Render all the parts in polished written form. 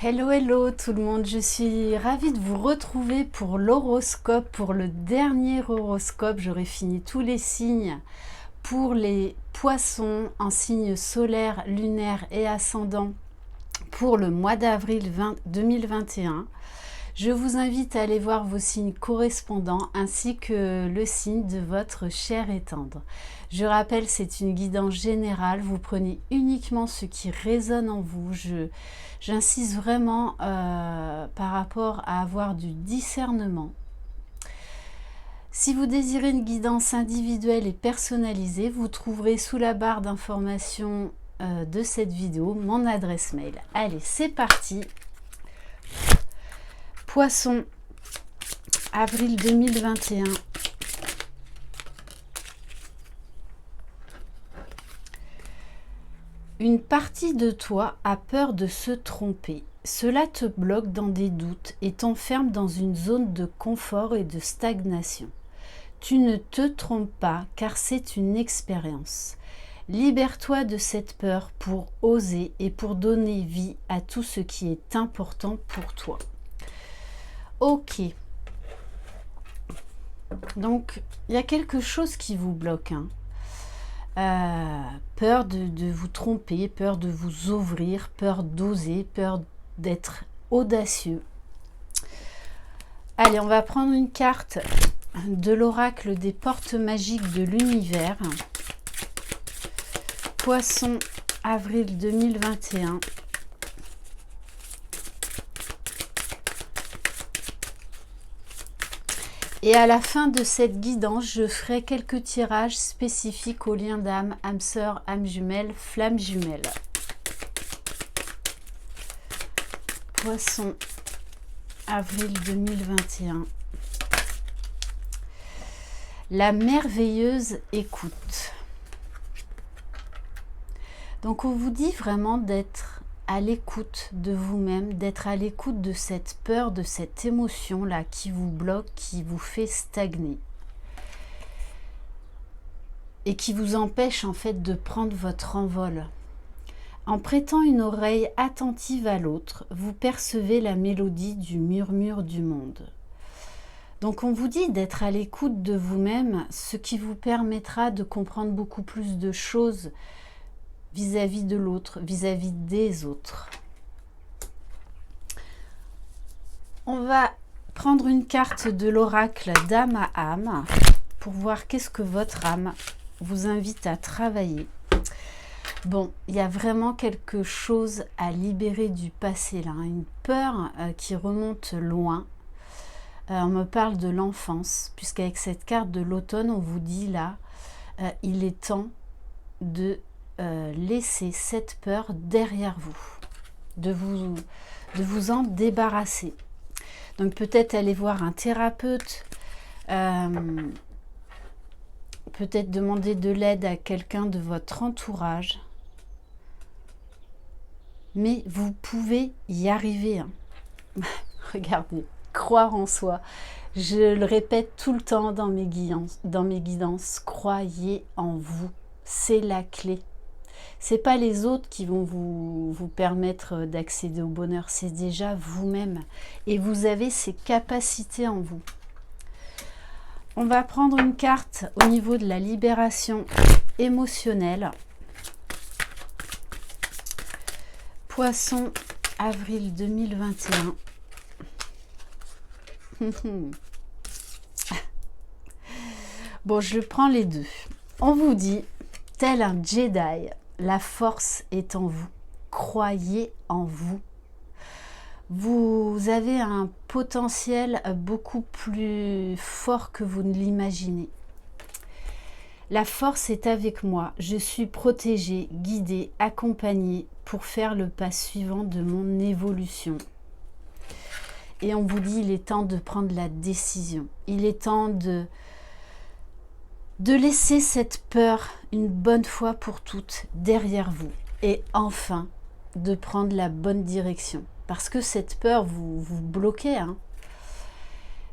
Hello, hello tout le monde, je suis ravie de vous retrouver pour l'horoscope, pour le dernier horoscope. J'aurai fini tous les signes pour les poissons en signes solaires, lunaires et ascendants pour le mois d'avril 2021. Je vous invite à aller voir vos signes correspondants ainsi que le signe de votre chair et tendre. Je rappelle, c'est une guidance générale, vous prenez uniquement ce qui résonne en vous. J'insiste vraiment par rapport à avoir du discernement. Si vous désirez une guidance individuelle et personnalisée, vous trouverez sous la barre d'information de cette vidéo mon adresse mail. Allez, c'est parti. Poisson, avril 2021. Une partie de toi a peur de se tromper. Cela te bloque dans des doutes et t'enferme dans une zone de confort et de stagnation. Tu ne te trompes pas car c'est une expérience. Libère-toi de cette peur pour oser et pour donner vie à tout ce qui est important pour toi. Ok. Donc, il y a quelque chose qui vous bloque. Peur de vous tromper, peur de vous ouvrir, peur d'oser, peur d'être audacieux. Allez, on va prendre une carte de l'oracle des portes magiques de l'univers. Poisson, avril 2021. Et à la fin de cette guidance, je ferai quelques tirages spécifiques aux liens d'âme, âme sœur, âme jumelle, flamme jumelle. Poisson, avril 2021. La merveilleuse écoute. Donc on vous dit vraiment d'être à l'écoute de vous-même, d'être à l'écoute de cette peur, de cette émotion-là qui vous bloque, qui vous fait stagner. Et qui vous empêche en fait de prendre votre envol. En prêtant une oreille attentive à l'autre, vous percevez la mélodie du murmure du monde. Donc on vous dit d'être à l'écoute de vous-même, ce qui vous permettra de comprendre beaucoup plus de choses vis-à-vis de l'autre, vis-à-vis des autres. On va prendre une carte de l'oracle d'âme à âme pour voir qu'est-ce que votre âme vous invite à travailler. Bon, il y a vraiment quelque chose à libérer du passé là, une peur qui remonte loin. On me parle de l'enfance, puisqu'avec cette carte de l'automne, on vous dit là, il est temps de laisser cette peur derrière vous, de vous en débarrasser. Donc peut-être aller voir un thérapeute, peut-être demander de l'aide à quelqu'un de votre entourage. Mais vous pouvez y arriver. Regardez, croire en soi. Je le répète tout le temps dans mes guidances, croyez en vous. C'est la clé. C'est pas les autres qui vont vous permettre d'accéder au bonheur, c'est déjà vous-même. Et vous avez ces capacités en vous. On va prendre une carte au niveau de la libération émotionnelle. Poisson, avril 2021. Bon, je prends les deux. On vous dit, tel un Jedi, la force est en vous. Croyez en vous. Vous avez un potentiel beaucoup plus fort que vous ne l'imaginez. La force est avec moi. Je suis protégée, guidée, accompagnée pour faire le pas suivant de mon évolution. Et on vous dit, il est temps de prendre la décision. Il est temps de laisser cette peur une bonne fois pour toutes derrière vous. Et enfin, de prendre la bonne direction. Parce que cette peur vous bloquez.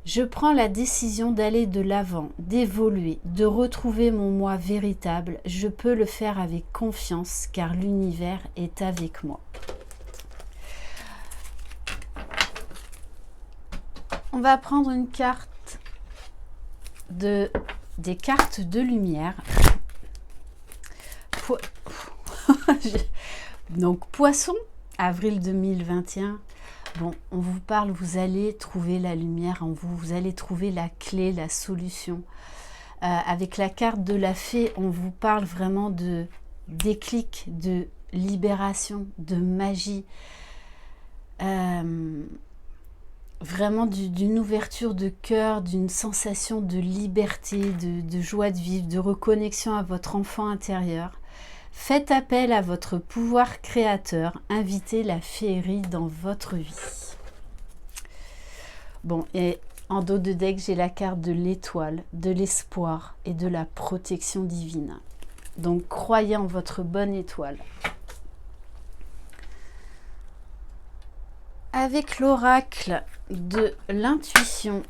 Je prends la décision d'aller de l'avant, d'évoluer, de retrouver mon moi véritable. Je peux le faire avec confiance car l'univers est avec moi. On va prendre une carte des cartes de lumière. Donc Poisson, avril 2021. Bon, on vous parle, vous allez trouver la lumière en vous, vous allez trouver la clé, la solution. Avec la carte de la fée, on vous parle vraiment de déclic, de libération, de magie. Vraiment d'une ouverture de cœur, d'une sensation de liberté, de joie de vivre, de reconnexion à votre enfant intérieur. Faites appel à votre pouvoir créateur, invitez la féerie dans votre vie. Bon, et en dos de deck, j'ai la carte de l'étoile, de l'espoir et de la protection divine. Donc, croyez en votre bonne étoile. Avec l'oracle de l'intuition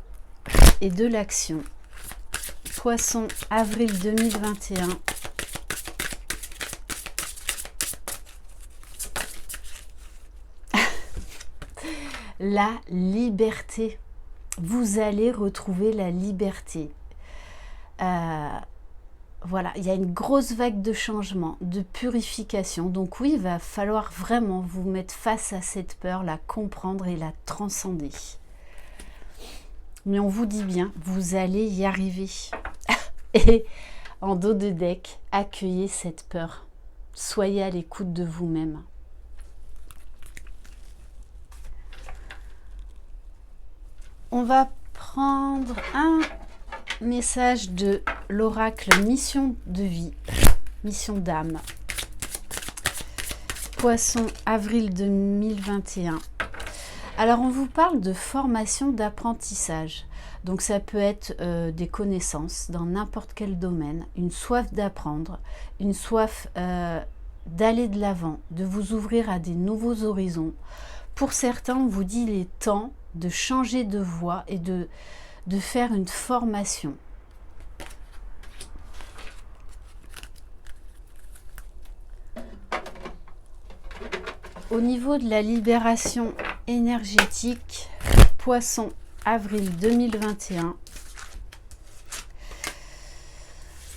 et de l'action, Poisson, avril 2021. La liberté. Vous allez retrouver la liberté. Voilà, il y a une grosse vague de changement, de purification. Donc oui, il va falloir vraiment vous mettre face à cette peur, la comprendre et la transcender. Mais on vous dit bien, vous allez y arriver. Et en dos de deck, accueillez cette peur. Soyez à l'écoute de vous-même. On va prendre un message de l'oracle mission de vie, mission d'âme. Poisson, avril 2021. Alors, on vous parle de formation d'apprentissage. Donc, ça peut être des connaissances dans n'importe quel domaine, une soif d'apprendre, une soif d'aller de l'avant, de vous ouvrir à des nouveaux horizons. Pour certains, on vous dit il est temps de changer de voie et de faire une formation. Au niveau de la libération énergétique, Poisson, avril 2021.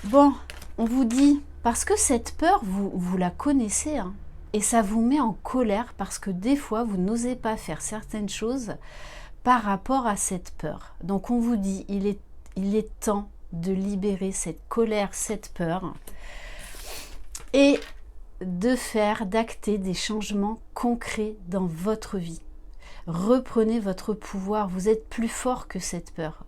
Bon, on vous dit, parce que cette peur, vous la connaissez, hein, et ça vous met en colère parce que des fois, vous n'osez pas faire certaines choses par rapport à cette peur. Donc on vous dit, il est temps de libérer cette colère, cette peur et d'acter des changements concrets dans votre vie. Reprenez votre pouvoir, vous êtes plus fort que cette peur.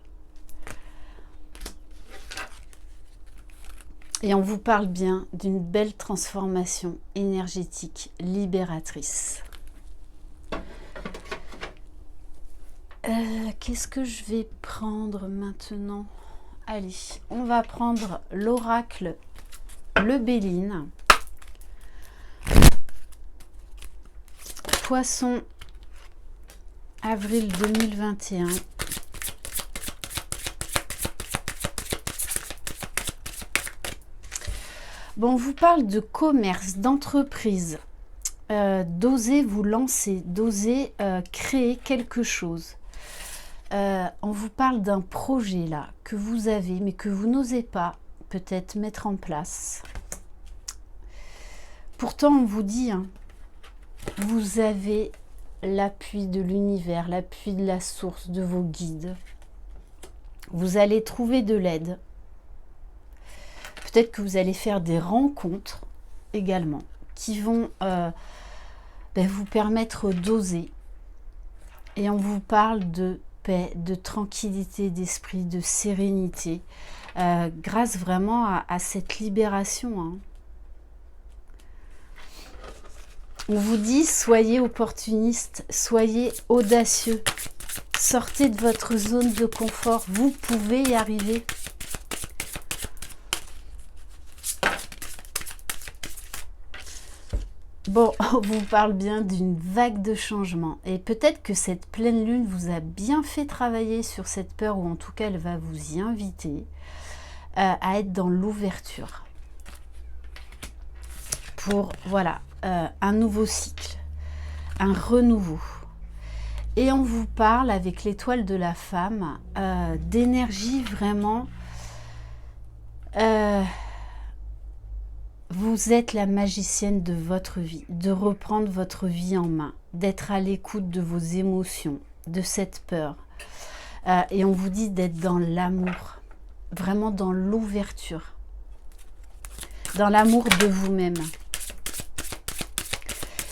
Et on vous parle bien d'une belle transformation énergétique libératrice. Qu'est-ce que je vais prendre maintenant? Allez, on va prendre l'oracle Le Béline. Poisson, avril 2021. Bon, on vous parle de commerce, d'entreprise, d'oser vous lancer, d'oser créer quelque chose. On vous parle d'un projet là que vous avez mais que vous n'osez pas peut-être mettre en place. Pourtant on vous dit, hein, vous avez l'appui de l'univers, l'appui de la source, de vos guides. Vous allez trouver de l'aide. Peut-être que vous allez faire des rencontres également qui vont vous permettre d'oser. Et on vous parle de paix, de tranquillité d'esprit, de sérénité, grâce vraiment à cette libération. Hein. On vous dit, soyez opportuniste, soyez audacieux, sortez de votre zone de confort, vous pouvez y arriver. Bon, on vous parle bien d'une vague de changement et peut-être que cette pleine lune vous a bien fait travailler sur cette peur ou en tout cas elle va vous y inviter à être dans l'ouverture pour voilà un nouveau cycle, un renouveau. Et on vous parle avec l'étoile de la femme d'énergie vraiment. Vous êtes la magicienne de votre vie, de reprendre votre vie en main, d'être à l'écoute de vos émotions, de cette peur. Et on vous dit d'être dans l'amour, vraiment dans l'ouverture, dans l'amour de vous-même.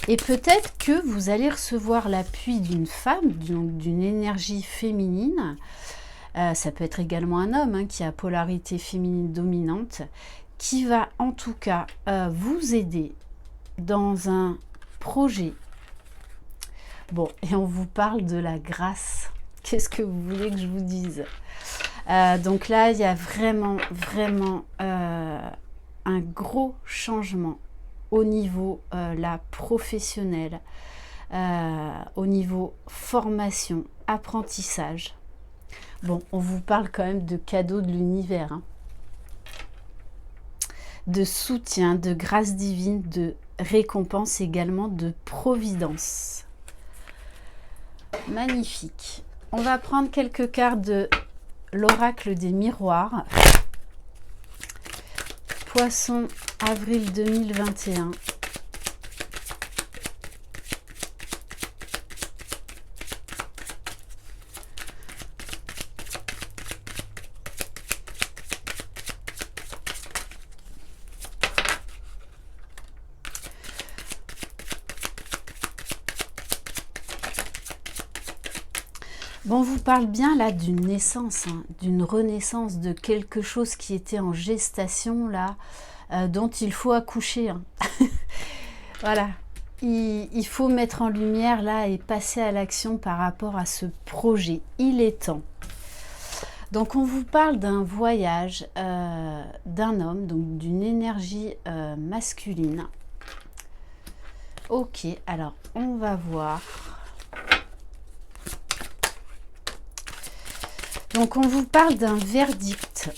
Et peut-être que vous allez recevoir l'appui d'une femme, d'une énergie féminine. Ça peut être également un homme qui a polarité féminine dominante, qui va en tout cas vous aider dans un projet. Bon, et on vous parle de la grâce. Qu'est-ce que vous voulez que je vous dise? Donc là, il y a vraiment un gros changement au niveau là, professionnel, au niveau formation, apprentissage. Bon, on vous parle quand même de cadeaux de l'univers, de soutien, de grâce divine, de récompense également, de providence. Magnifique. On va prendre quelques cartes de l'oracle des miroirs. Poisson, avril 2021. Bon, on vous parle bien là d'une naissance, d'une renaissance, de quelque chose qui était en gestation là, dont il faut accoucher. Voilà, il faut mettre en lumière là et passer à l'action par rapport à ce projet. Il est temps. Donc on vous parle d'un voyage d'un homme, donc d'une énergie masculine. Ok, alors on va voir. Donc on vous parle d'un verdict.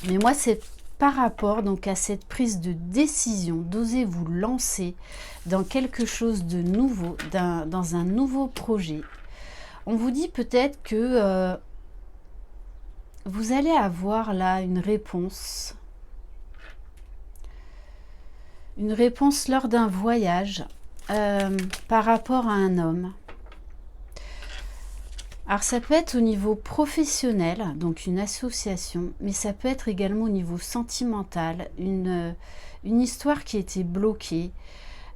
Mais moi c'est par rapport donc à cette prise de décision, d'oser vous lancer dans quelque chose de nouveau, dans un nouveau projet. On vous dit peut-être que vous allez avoir là une réponse lors d'un voyage par rapport à un homme. Alors ça peut être au niveau professionnel, donc une association, mais ça peut être également au niveau sentimental, une histoire qui a été bloquée.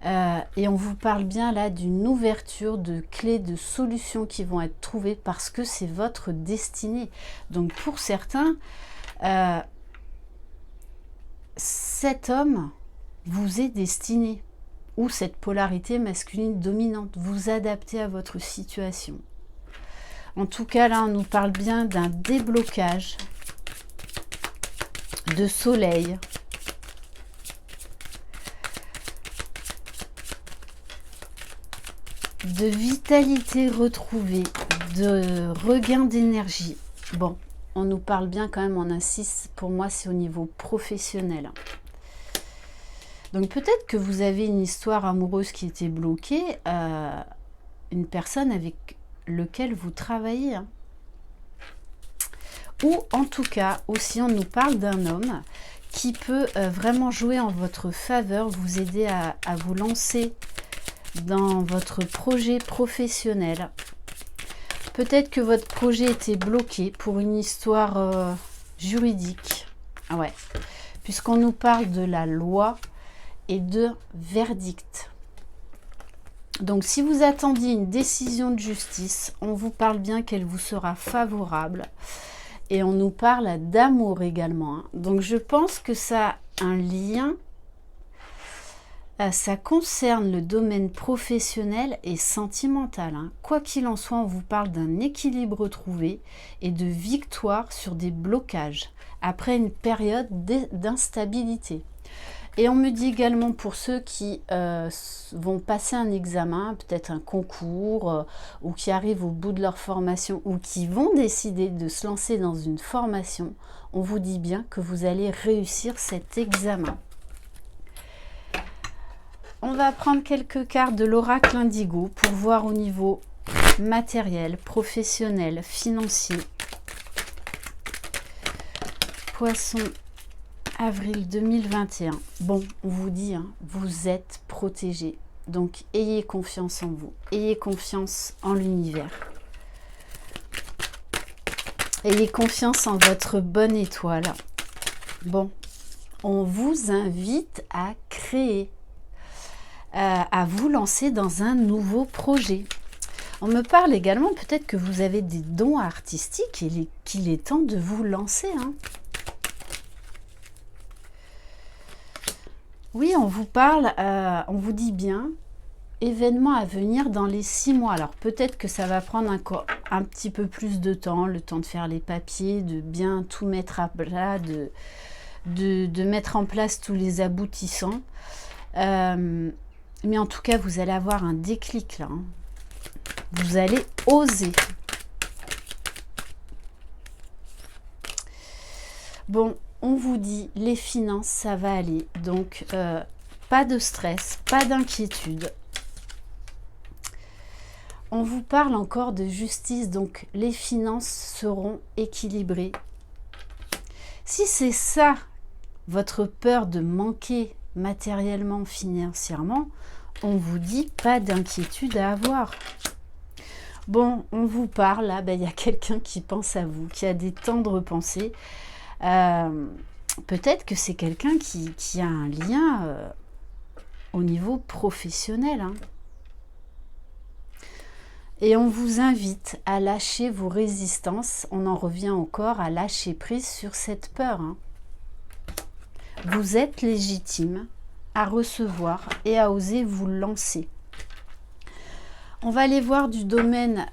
Et on vous parle bien là d'une ouverture de clés, de solutions qui vont être trouvées parce que c'est votre destinée. Donc pour certains, cet homme vous est destiné, ou cette polarité masculine dominante, vous adaptez à votre situation. En tout cas, là, on nous parle bien d'un déblocage de soleil. De vitalité retrouvée, de regain d'énergie. Bon, on nous parle bien quand même, on insiste, pour moi, c'est au niveau professionnel. Donc peut-être que vous avez une histoire amoureuse qui était bloquée, une personne avec lequel vous travaillez. Ou en tout cas, aussi on nous parle d'un homme qui peut vraiment jouer en votre faveur, vous aider à vous lancer dans votre projet professionnel. Peut-être que votre projet était bloqué pour une histoire juridique. Ah ouais, puisqu'on nous parle de la loi et de verdict. Donc si vous attendiez une décision de justice, on vous parle bien qu'elle vous sera favorable. Et on nous parle d'amour également. Donc je pense que ça a un lien, ça concerne le domaine professionnel et sentimental. Quoi qu'il en soit, on vous parle d'un équilibre trouvé et de victoire sur des blocages après une période d'instabilité. Et on me dit également pour ceux qui vont passer un examen, peut-être un concours, ou qui arrivent au bout de leur formation, ou qui vont décider de se lancer dans une formation, on vous dit bien que vous allez réussir cet examen. on va prendre quelques cartes de l'oracle indigo pour voir au niveau matériel, professionnel, financier. Poisson, avril 2021. Bon, on vous dit, hein, vous êtes protégés. Donc, ayez confiance en vous. Ayez confiance en l'univers. Ayez confiance en votre bonne étoile. Bon, on vous invite à créer, à vous lancer dans un nouveau projet. On me parle également, peut-être que vous avez des dons artistiques et qu'il est temps de vous lancer. Hein. Oui, on vous parle, on vous dit bien, événement à venir dans les 6 mois. Alors peut-être que ça va prendre encore un petit peu plus de temps, le temps de faire les papiers, de bien tout mettre à plat, de mettre en place tous les aboutissants. Mais en tout cas, vous allez avoir un déclic là. Hein. Vous allez oser. Bon, on vous dit, les finances, ça va aller. Donc, pas de stress, pas d'inquiétude. On vous parle encore de justice, donc les finances seront équilibrées. Si c'est ça, votre peur de manquer matériellement, financièrement, on vous dit pas d'inquiétude à avoir. Bon, on vous parle, là, il y a quelqu'un qui pense à vous, qui a des tendres pensées. Peut-être que c'est quelqu'un qui a un lien au niveau professionnel. Hein. Et on vous invite à lâcher vos résistances. On en revient encore à lâcher prise sur cette peur. Hein. Vous êtes légitime à recevoir et à oser vous lancer. On va aller voir du domaine,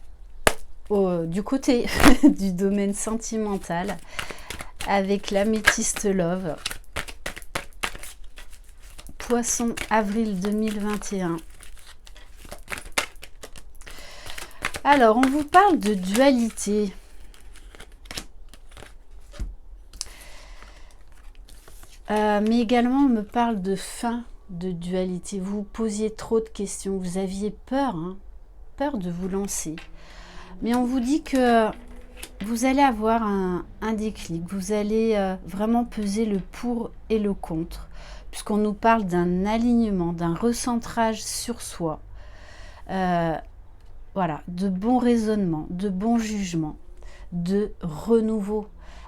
du côté du domaine sentimental avec l'améthyste love. Poisson, avril 2021. Alors, on vous parle de dualité. Mais également, on me parle de fin de dualité. Vous posiez trop de questions, vous aviez peur, hein, peur de vous lancer. Mais on vous dit que vous allez avoir un déclic, vous allez vraiment peser le pour et le contre, puisqu'on nous parle d'un alignement, d'un recentrage sur soi. Voilà, de bons raisonnements, de bons jugements, de renouveau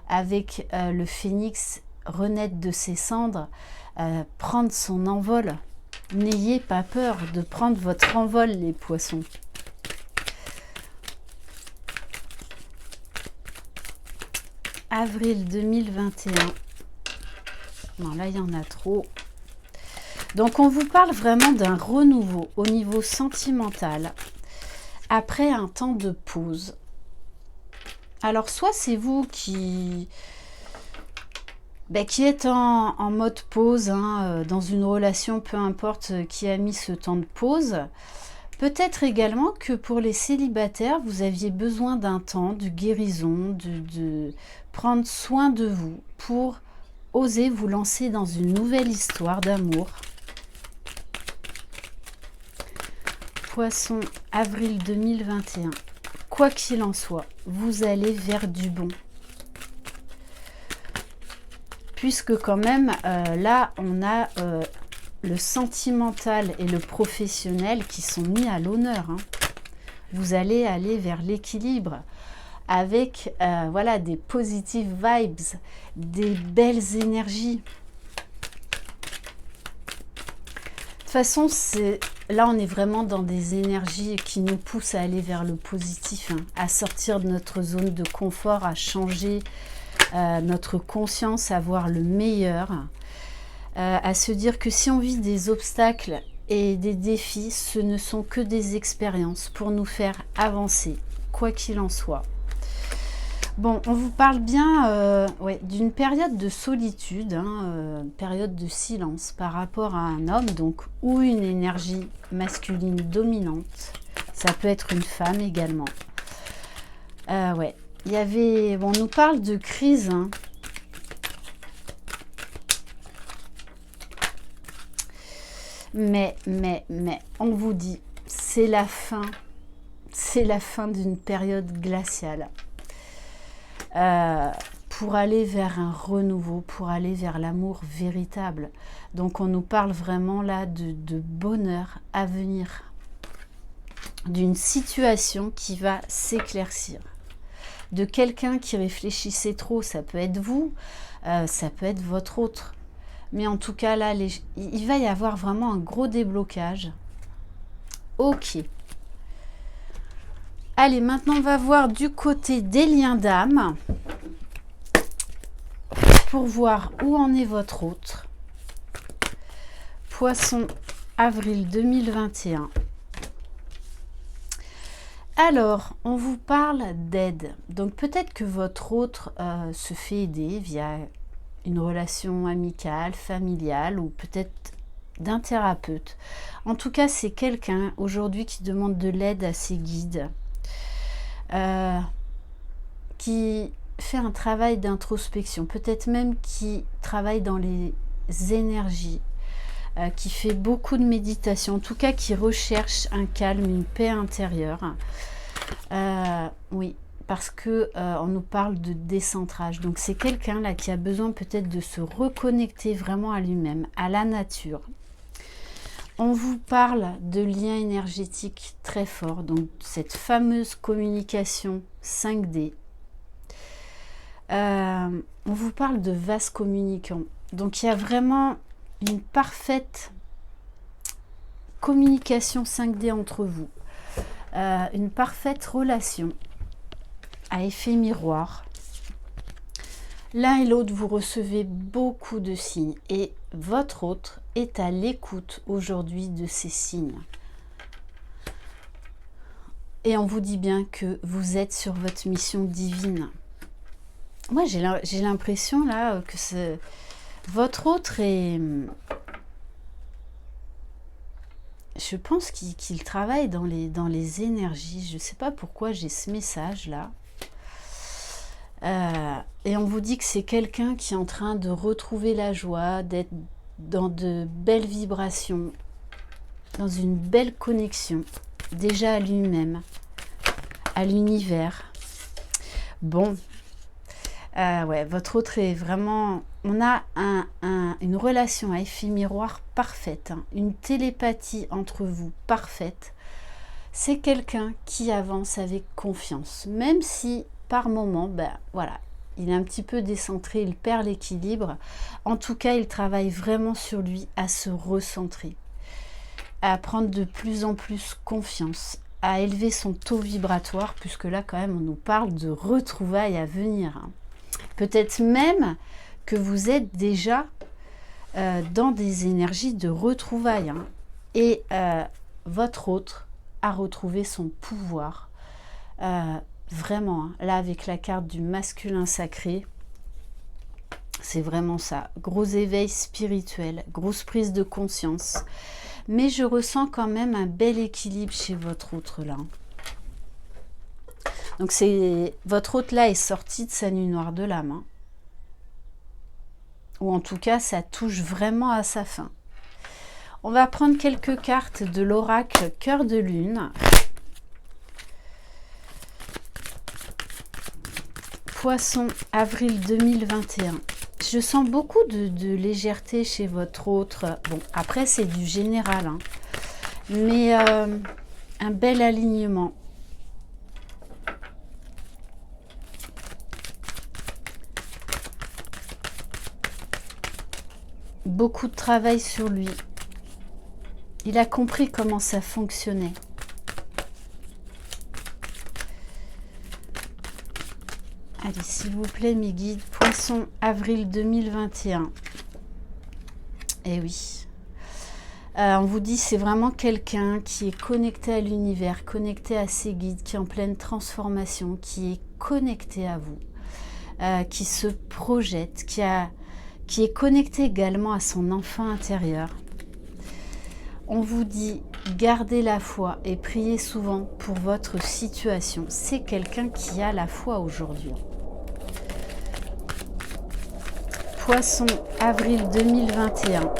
avec le phénix renaître de ses cendres, prendre son envol. N'ayez pas peur de prendre votre envol, les poissons. Avril 2021. Non, là, il y en a trop. Donc, on vous parle vraiment d'un renouveau au niveau sentimental. Après un temps de pause. Alors, soit c'est vous qui êtes en mode pause, hein, dans une relation, peu importe qui a mis ce temps de pause. Peut-être également que pour les célibataires, vous aviez besoin d'un temps de guérison, de prendre soin de vous pour oser vous lancer dans une nouvelle histoire d'amour. Poisson, avril 2021. Quoi qu'il en soit, vous allez vers du bon. Puisque quand même, là, on a le sentimental et le professionnel qui sont mis à l'honneur. Hein. Vous allez aller vers l'équilibre avec voilà, des positive vibes, des belles énergies. De toute façon, là, on est vraiment dans des énergies qui nous poussent à aller vers le positif, hein, à sortir de notre zone de confort, à changer notre conscience, à voir le meilleur, à se dire que si on vit des obstacles et des défis, ce ne sont que des expériences pour nous faire avancer, quoi qu'il en soit. Bon, on vous parle bien d'une période de solitude, hein, période de silence par rapport à un homme, donc ou une énergie masculine dominante. Ça peut être une femme également. Ouais, il y avait, bon, on nous parle de crise. Hein. Mais, on vous dit, c'est la fin d'une période glaciale. Pour aller vers un renouveau, pour aller vers l'amour véritable. Donc on nous parle vraiment là de bonheur à venir, d'une situation qui va s'éclaircir, de quelqu'un qui réfléchissait trop, ça peut être vous, ça peut être votre autre. Mais en tout cas, là, il va y avoir vraiment un gros déblocage. Ok. Allez, maintenant, on va voir du côté des liens d'âme. Pour voir où en est votre autre. Poisson, avril 2021. Alors, on vous parle d'aide. Donc, peut-être que votre autre se fait aider via une relation amicale, familiale ou peut-être d'un thérapeute. En tout cas, c'est quelqu'un aujourd'hui qui demande de l'aide à ses guides, qui fait un travail d'introspection, peut-être même qui travaille dans les énergies, qui fait beaucoup de méditation, en tout cas qui recherche un calme, une paix intérieure. Oui. Parce que on nous parle de décentrage. Donc c'est quelqu'un là qui a besoin peut-être de se reconnecter vraiment à lui-même, à la nature. On vous parle de liens énergétiques très forts, donc cette fameuse communication 5D. On vous parle de vases communicants. Donc il y a vraiment une parfaite communication 5D entre vous, une parfaite relation à effet miroir. L'un et l'autre, vous recevez beaucoup de signes et votre autre est à l'écoute aujourd'hui de ces signes. Et on vous dit bien que vous êtes sur votre mission divine. Moi, j'ai l'impression là que votre autre est... Je pense qu'il travaille dans les énergies. Je ne sais pas pourquoi j'ai ce message là. Et on vous dit que c'est quelqu'un qui est en train de retrouver la joie, d'être dans de belles vibrations, dans une belle connexion, déjà à lui-même, à l'univers. Bon, ouais, votre autre est vraiment... On a une relation à effet miroir parfaite, hein, une télépathie entre vous parfaite. C'est quelqu'un qui avance avec confiance, même si... par moment, ben voilà, il est un petit peu décentré, il perd l'équilibre. En tout cas, il travaille vraiment sur lui à se recentrer, à prendre de plus en plus confiance, à élever son taux vibratoire, puisque là, quand même, on nous parle de retrouvailles à venir. Hein. Peut-être même que vous êtes déjà dans des énergies de retrouvailles. Hein. Et votre autre a retrouvé son pouvoir. Vraiment, hein, là avec la carte du masculin sacré, c'est vraiment ça. Gros éveil spirituel, grosse prise de conscience. Mais je ressens quand même un bel équilibre chez votre autre là. Donc votre autre là est sorti de sa nuit noire de l'âme. Hein. Ou en tout cas, ça touche vraiment à sa fin. On va prendre quelques cartes de l'oracle Cœur de Lune. Poisson, avril 2021. Je sens beaucoup de légèreté chez votre autre. Bon, après, c'est du général. Hein. Mais un bel alignement. Beaucoup de travail sur lui. Il a compris comment ça fonctionnait. Allez, s'il vous plaît, mes guides. Poisson, avril 2021. Eh oui. On vous dit, c'est vraiment quelqu'un qui est connecté à l'univers, connecté à ses guides, qui est en pleine transformation, qui est connecté à vous, qui se projette, qui est connecté également à son enfant intérieur. On vous dit, gardez la foi et priez souvent pour votre situation. C'est quelqu'un qui a la foi aujourd'hui. Poisson, avril 2021.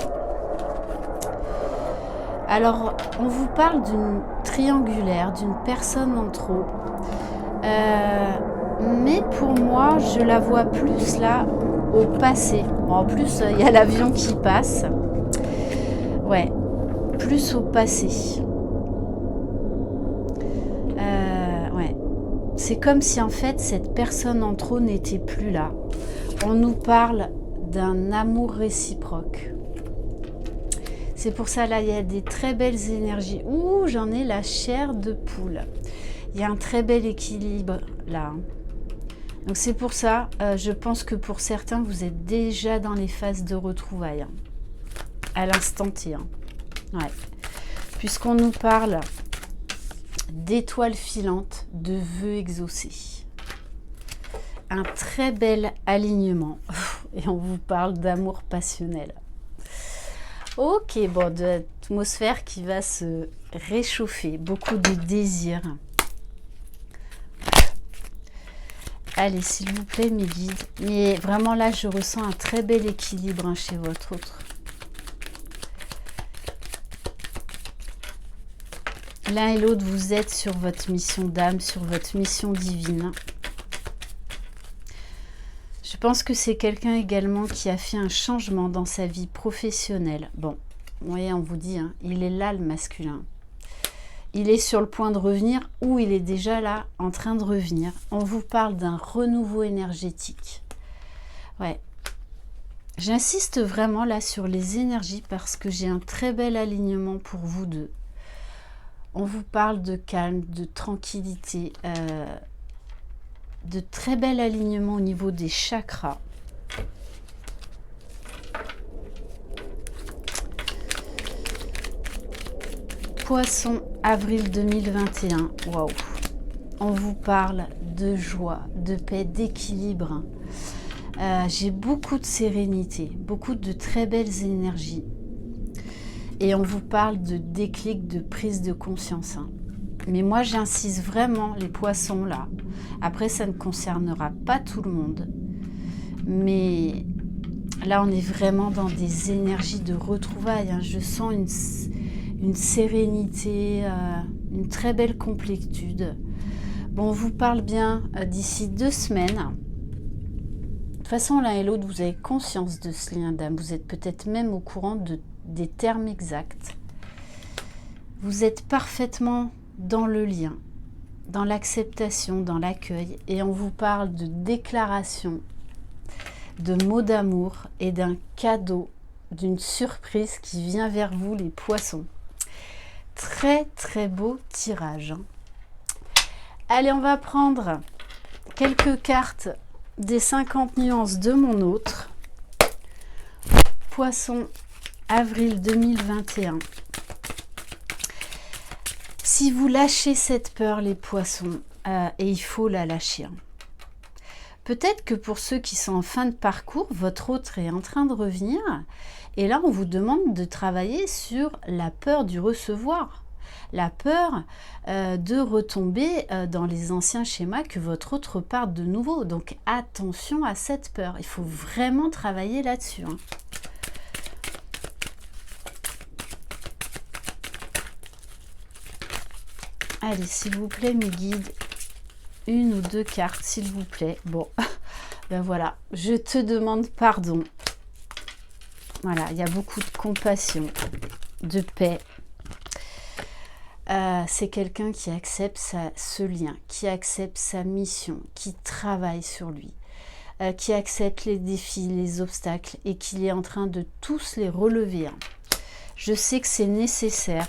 Alors, on vous parle d'une triangulaire, d'une personne en trop. Mais pour moi, je la vois plus là au passé. Bon, en plus, il y a l'avion qui passe. Ouais, plus au passé. Ouais. C'est comme si en fait cette personne en trop n'était plus là. On nous parle d'un amour réciproque. C'est pour ça là, il y a des très belles énergies. Ouh, j'en ai la chair de poule. Il y a un très bel équilibre là. Donc c'est pour ça, je pense que pour certains, vous êtes déjà dans les phases de retrouvailles. À l'instant T. Ouais. Puisqu'on nous parle d'étoiles filantes, de vœux exaucés. Un très bel alignement. Et on vous parle d'amour passionnel. Ok, bon, de l'atmosphère qui va se réchauffer. Beaucoup de désir. Allez, s'il vous plaît, mes guides. Mais vraiment là, je ressens un très bel équilibre chez votre autre. L'un et l'autre, vous êtes sur votre mission d'âme, sur votre mission divine. Je pense que c'est quelqu'un également qui a fait un changement dans sa vie professionnelle. Bon, vous voyez, on vous dit, hein, il est là le masculin. Il est sur le point de revenir ou il est déjà là en train de revenir. On vous parle d'un renouveau énergétique. Ouais. J'insiste vraiment là sur les énergies parce que j'ai un très bel alignement pour vous deux. On vous parle de calme, de tranquillité, de très bel alignement au niveau des chakras. Poisson, avril 2021. Waouh! On vous parle de joie, de paix, d'équilibre. J'ai beaucoup de sérénité, beaucoup de très belles énergies. Et on vous parle de déclic, de prise de conscience. Mais moi, j'insiste vraiment, les poissons là. Après, ça ne concernera pas tout le monde. Mais là, on est vraiment dans des énergies de retrouvailles. Je sens une sérénité, une très belle complétude. Bon, on vous parle bien d'ici 2 semaines. De toute façon, l'un et l'autre, vous avez conscience de ce lien d'âme. Vous êtes peut-être même au courant des termes exacts. Vous êtes parfaitement dans le lien, dans l'acceptation, dans l'accueil. Et on vous parle de déclaration, de mots d'amour et d'un cadeau, d'une surprise qui vient vers vous, les poissons. Très, très beau tirage. Allez, on va prendre quelques cartes des 50 nuances de mon autre. Poisson, avril 2021. Si vous lâchez cette peur, les poissons, et il faut la lâcher. Peut-être que pour ceux qui sont en fin de parcours, votre autre est en train de revenir. Et là, on vous demande de travailler sur la peur du recevoir. La peur de retomber dans les anciens schémas, que votre autre reparte de nouveau. Donc attention à cette peur. Il faut vraiment travailler là-dessus. Allez, s'il vous plaît, mes guides, 1 ou 2 cartes, s'il vous plaît. Bon, ben voilà, je te demande pardon. Voilà, il y a beaucoup de compassion, de paix. C'est quelqu'un qui accepte ce lien, qui accepte sa mission, qui travaille sur lui, qui accepte les défis, les obstacles et qui est en train de tous les relever. Je sais que c'est nécessaire.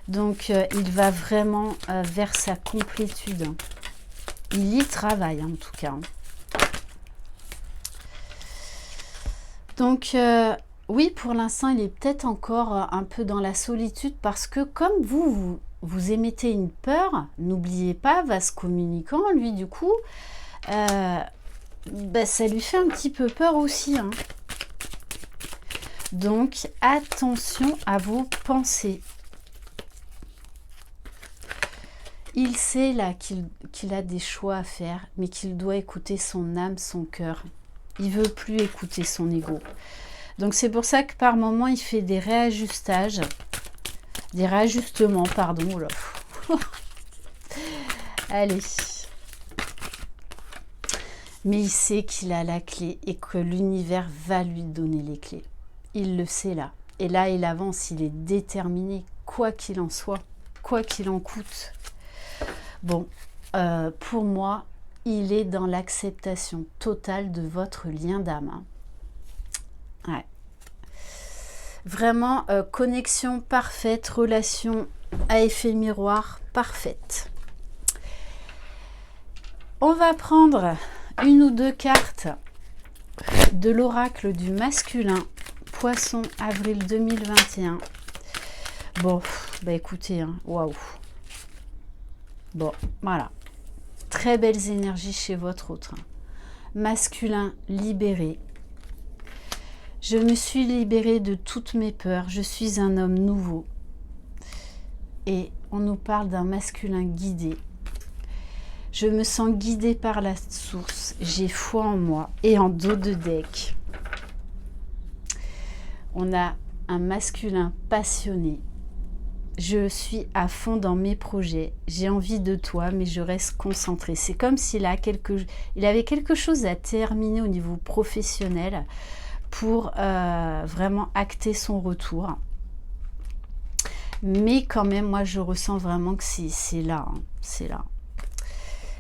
Donc, il va vraiment vers sa complétude. Il y travaille, en tout cas. Donc, oui, pour l'instant, il est peut-être encore un peu dans la solitude parce que comme vous émettez une peur, n'oubliez pas, vase communicant, lui, du coup, ça lui fait un petit peu peur aussi. Donc, attention à vos pensées. Il sait là qu'il a des choix à faire, mais qu'il doit écouter son âme, son cœur. Il veut plus écouter son ego. Donc c'est pour ça que par moment, il fait des réajustages. des réajustements, pardon. Oh là. Allez. Mais il sait qu'il a la clé et que l'univers va lui donner les clés. Il le sait là. Et là, il avance, il est déterminé, quoi qu'il en soit, quoi qu'il en coûte. Bon, pour moi, il est dans l'acceptation totale de votre lien d'âme. Hein. Ouais. Vraiment, connexion parfaite, relation à effet miroir parfaite. On va prendre une ou deux cartes de l'oracle du masculin, Poisson, avril 2021. Bon, bah écoutez, hein, waouh. Bon, voilà. Très belles énergies chez votre autre. Masculin libéré. Je me suis libérée de toutes mes peurs. Je suis un homme nouveau. Et on nous parle d'un masculin guidé. Je me sens guidée par la source. J'ai foi en moi. Et en dos de deck, on a un masculin passionné. Je suis à fond dans mes projets. J'ai envie de toi, mais je reste concentrée. C'est comme s'il avait quelque chose à terminer au niveau professionnel pour vraiment acter son retour. Mais quand même, moi, je ressens vraiment que c'est là. Hein, c'est là.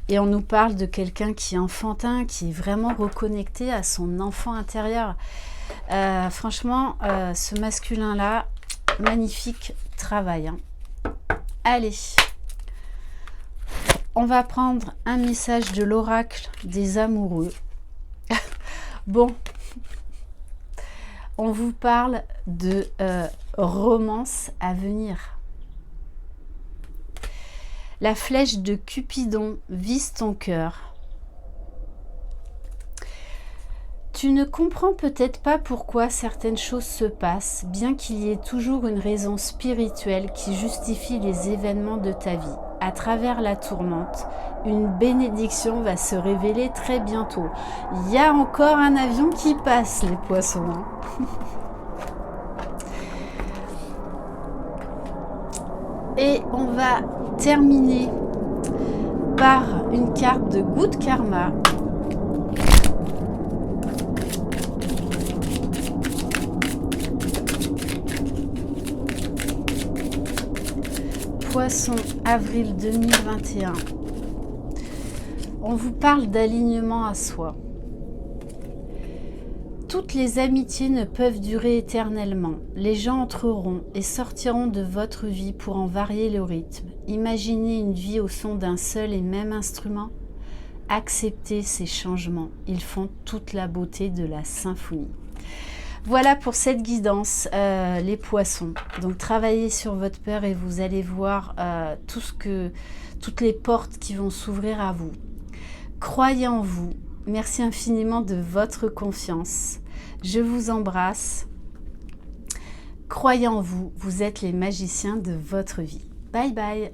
Et on nous parle de quelqu'un qui est enfantin, qui est vraiment reconnecté à son enfant intérieur. Franchement, ce masculin-là, magnifique travail. Hein. Allez, on va prendre un message de l'oracle des amoureux. Bon, on vous parle de romance à venir. La flèche de Cupidon vise ton cœur. Tu ne comprends peut-être pas pourquoi certaines choses se passent, bien qu'il y ait toujours une raison spirituelle qui justifie les événements de ta vie. À travers la tourmente, une bénédiction va se révéler très bientôt. Il y a encore un avion qui passe, les poissons. Hein. Et on va terminer par une carte de Good Karma. Poisson, avril 2021. On vous parle d'alignement à soi. Toutes les amitiés ne peuvent durer éternellement. Les gens entreront et sortiront de votre vie pour en varier le rythme. Imaginez une vie au son d'un seul et même instrument. Acceptez ces changements. Ils font toute la beauté de la symphonie. Voilà pour cette guidance, les poissons. Donc travaillez sur votre peur et vous allez voir toutes les portes qui vont s'ouvrir à vous. Croyez en vous. Merci infiniment de votre confiance. Je vous embrasse. Croyez en vous. Vous êtes les magiciens de votre vie. Bye bye.